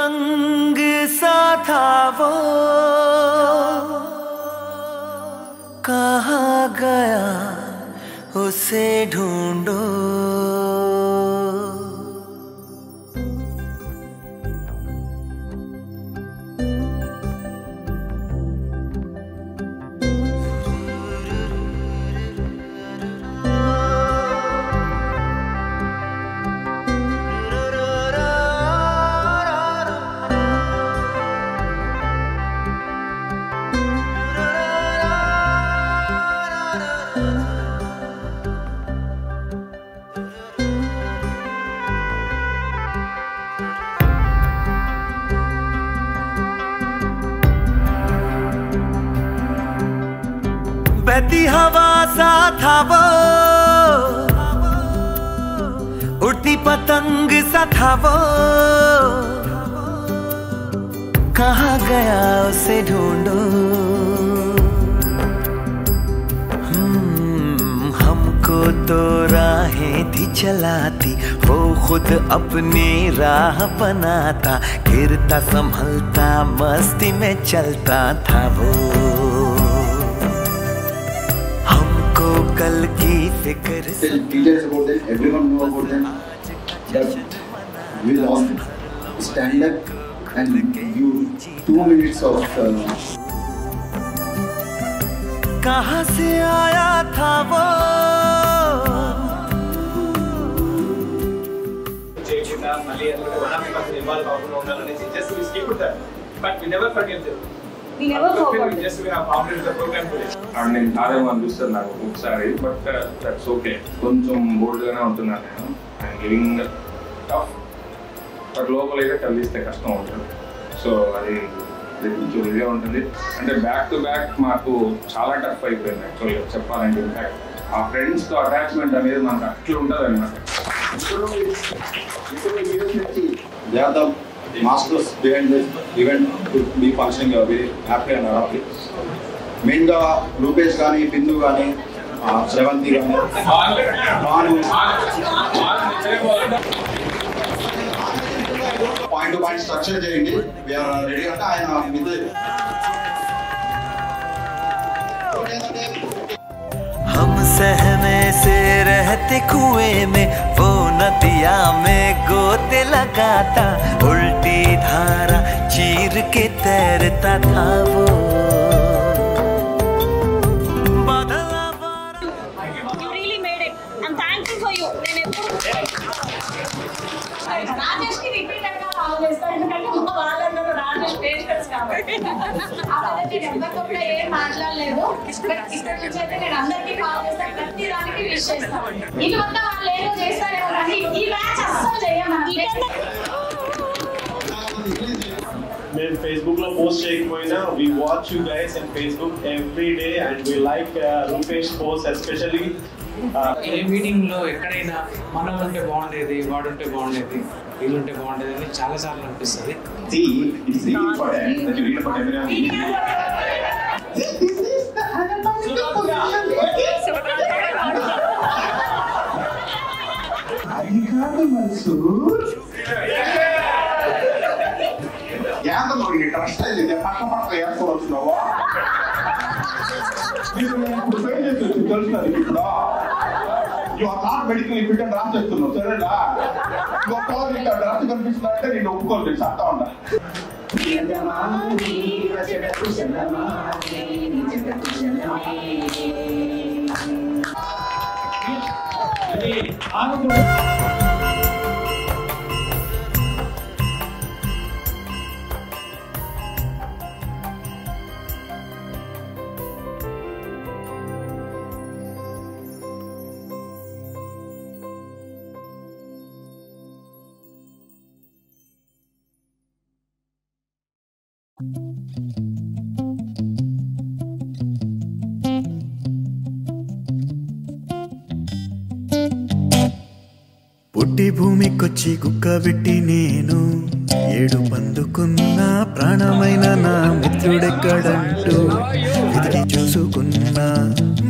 पतंग सा था वो, कहाँ गया उसे ढूंढो। बहती हवा सा था वो, उड़ती पतंग सा था वो, कहाँ गया उसे ढूंढो। हमको तो राहें थी चलाती, वो खुद अपनी राह बनाता, गिरता संभलता मस्ती में चलता था वो। कल की फिक्र से details about them, everyone know about them, but we lost stand up and you 2 minutes of कहाँ से आया था वो। But we never forget them. We never forgot. Just we have founded the program today. And నేను కాదేమో అనిపిస్తుంది నాకు ఒకసారి, బట్ దట్స్ ఓకే. కొంచెం బోల్డ్గానే ఉంటున్నాను నేను. ఐఎమ్ గివింగ్ టఫ్, బట్ లోపల అయితే కలిస్తే కష్టం ఉంటుంది. సో అది కొంచెం ఇదే ఉంటుంది. అంటే బ్యాక్ టు బ్యాక్ మాకు చాలా టఫ్ అయిపోయింది యాక్చువల్గా చెప్పాలంటే. ఇన్ఫాక్ట్ ఆ ఫ్రెండ్స్తో అటాచ్మెంట్ అనేది మనకు అట్లా ఉంటుంది అనమాట. they are the masters behind this event to be functioning very happy and happy. Main ga Rupesh gaani, Bindu gaani, Shravanti gaani, point to point structure cheyandi. We are ready anta ayana with हम सहमे से रहते कुएं में, वो नदिया में गोते लगाता, उल्टी धारा चीर के तैरता था वो। You really made it. I'm thankful for you. Rajesh కి రిపీట్ అయ్యా కాల్ చేస్తాను, ఎందుకంటే మా వాళ్ళందరూ రాజేష్ పేషెంట్స్ కాబట్టి. అదే నేను ఎవరితో ఏం మాట్లాడలేదు. ఇక్కడ నుంచి అయితే నేను అందరికీ కాల్ చేస్తాను, ప్రతి దానికి విష్ చేస్తాను. ఇది మొత్తం వాళ్ళు ఏదో చేస్తారేమో కానీ ఈ మ్యాచ్ అస్సలు చేయమని. మేము ఫేస్బుక్ లో పోస్ట్ చేయకపోయినా we watch you guys in Facebook every day and we like Rupesh post especially. A meeting లో ఎక్కడైనా మనం ఉంటే బాగుండేది, వాడు ఉంటే బాగుండేది, వీళ్ళు ఉంటే బాగుండేది అని చాలా సార్లు అనిపిస్తుంది. see it is really important that you read about everyone. This is the anatomical position. అధికారి మన్సూర్ యాంద ನೋಡಿ ಟ್ರಸ್ಟ್ ಇದೆ ಪಕ್ಕ ಪಕ್ಕ ಯಾಕೋస్తున్నావు ನೀವು ఇప్పుడు ఫెయిల్ చేసి తెలుస్తారు ఇప్పుడు you are not medical fit అని రాసేస్తున్నావు సరేనా గొప్పగా ఇంకా డ్రాఫ్ట్ కనిపిస్తున్నారంటే నేను ఒప్పుకోలేదు చెప్తా ఉన్నా పుట్టి భూమికొచ్చి కుక్క పెట్టి నేను ఏడు పందుకున్నా ప్రాణమైన నా మిత్రుడెక్కడంటూ వెతికి చూసుకున్నా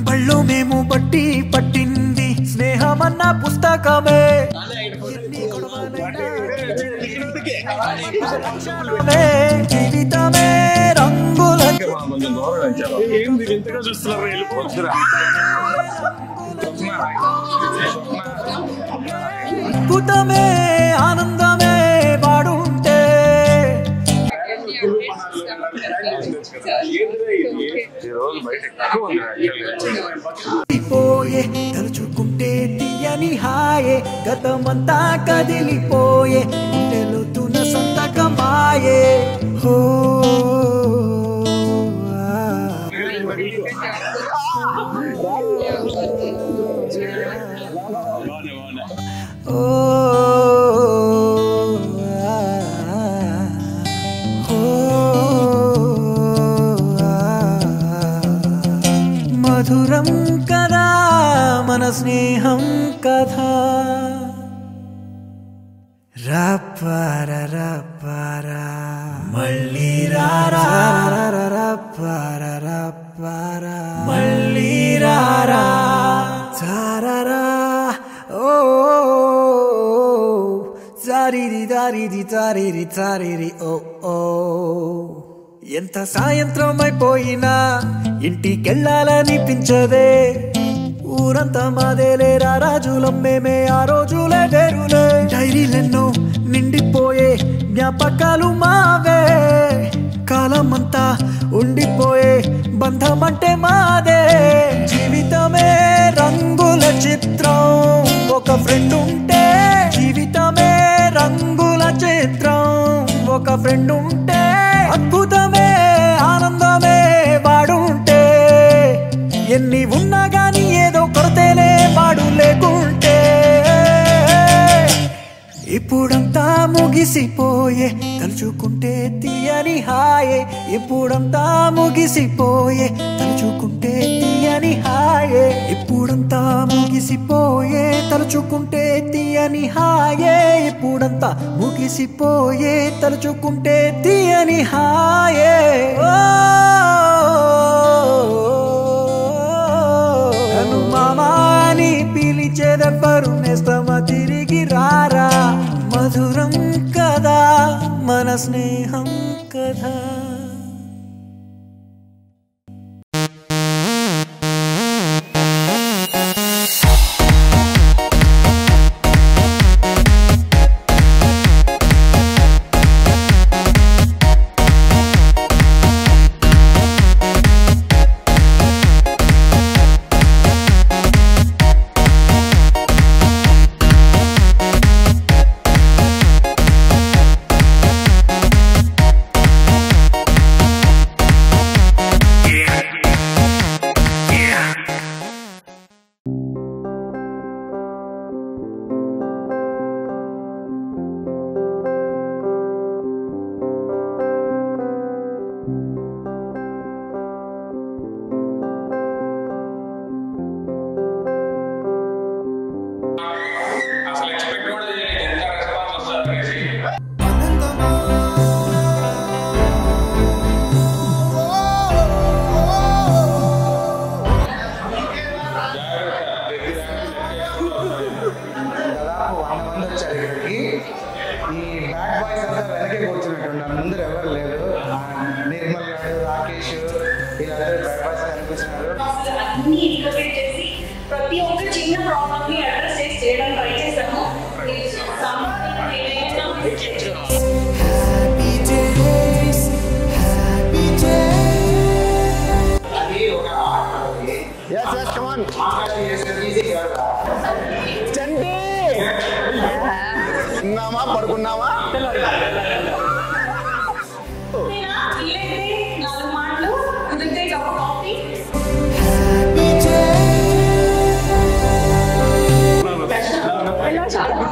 బళ్ళో మేము బట్టి పట్టింది స్నేహమన్న పుస్తకమే జీవితమే రంగుల కొంచెం గౌరవించాలి. ఏంది ఇంతగా చూస్తున్నారు? అద్భుతమే ఆనందమే వాడుంటే పోయే తలుచుకుంటే తీయని హాయే గతమంతా కదిలిపోయే తెలుతున్న సంతకమాయే హో మధురం కదా మన స్నేహం కథా రాపారా రాపారా మళ్ళీ రారా రాపారా రాపారా మళ్ళీ రారా చారారా ఓ చారిరి దారిది చారిరి చారిరి ఓ ఓ ఎంత సాయంత్రం అయిపోయినా ఇంటికెళ్ళాలనిపించదే ఊరంతా మాదేలేరా రాజులం మేమే ఆ రోజులే వేరులే డైరీలెన్నో నిండిపోయే జ్ఞాపకాలు మావే కాలమంతా ఉండిపోయే బంధం అంటే మాదే జీవితమే రంగుల చిత్రం ఒక ఫ్రెండ్ ఉంటే జీవితమే రంగుల చిత్రం ఒక ఫ్రెండ్ ఉంటే అద్భుతమే ఆనందమే వాడుంటే ఎన్ని ఉన్నా గాని ఏదో కొరతేనే వాడు లేకుంటే ఇప్పుడంతా ముగిసిపోయే తలుచుకుంటే తీయని హాయే ఇప్పుడంతా ముగిసిపోయే తలుచుకుంటే తీయని హాయే ఇప్పుడంతా ముగిసిపోయే తలుచుకుంటే తీయని హాయే ఇప్పుడంతా ముగిసిపోయే తలుచుకుంటే తీయని హాయే కను మామాని పిలిచేదెవ్వరు నేస్తమ తిరిగి రారా మధురం కదా మన స్నేహం కదా అసలు ఎక్స్పెక్ట్ కూడా చేయలేదు ఎంత రెస్పాన్స్ వస్తుంది. దాదాపు 100 మంది వచ్చారు ఇక్కడికి. ఈ బ్యాడ్ బాయ్స్ అంతా వెనకే కూర్చున్నట్టున్నారు, ముందర ఎవరు లేరు. నిర్మల్ గారు, రాకేష్ వీళ్ళందరూ బ్యాడ్ బాయ్స్ కనిపిస్తున్నారు. అన్ని ఇంటర్ప్రిట్ చేసి ప్రతి ఒక్క చిన్న ప్రాబ్లమ్ ని అడ్రస్ చేసి చేయడం ట్రై చేశాము. అది ఒక art. yes yes come on easy కాదు. చంటి ఉన్నామా పడుకున్నామా నాలుగు మాటలు కుదిరితే cup coffee.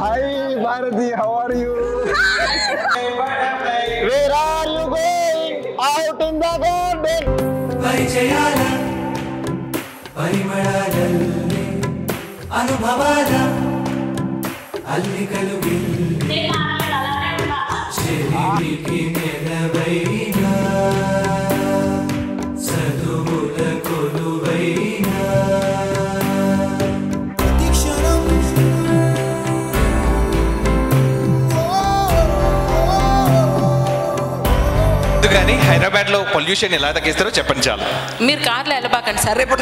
Hi Bharati, how are you? Where are you going? Out in the garden. పరిచయాల పరిమళాలల్లే అనుభవాల అల్లికలు గిల్లి చెలిమికి నెలవైనా చదువుల కొలువైనా ప్రతిక్షణం వద్దు కానీ హైదరాబాద్లో పొల్యూషన్ ఎలా తగ్గిస్తారో చెప్పండి చాలు. మీరు కార్లో వెళ్ళబాకండి సార్ రేపు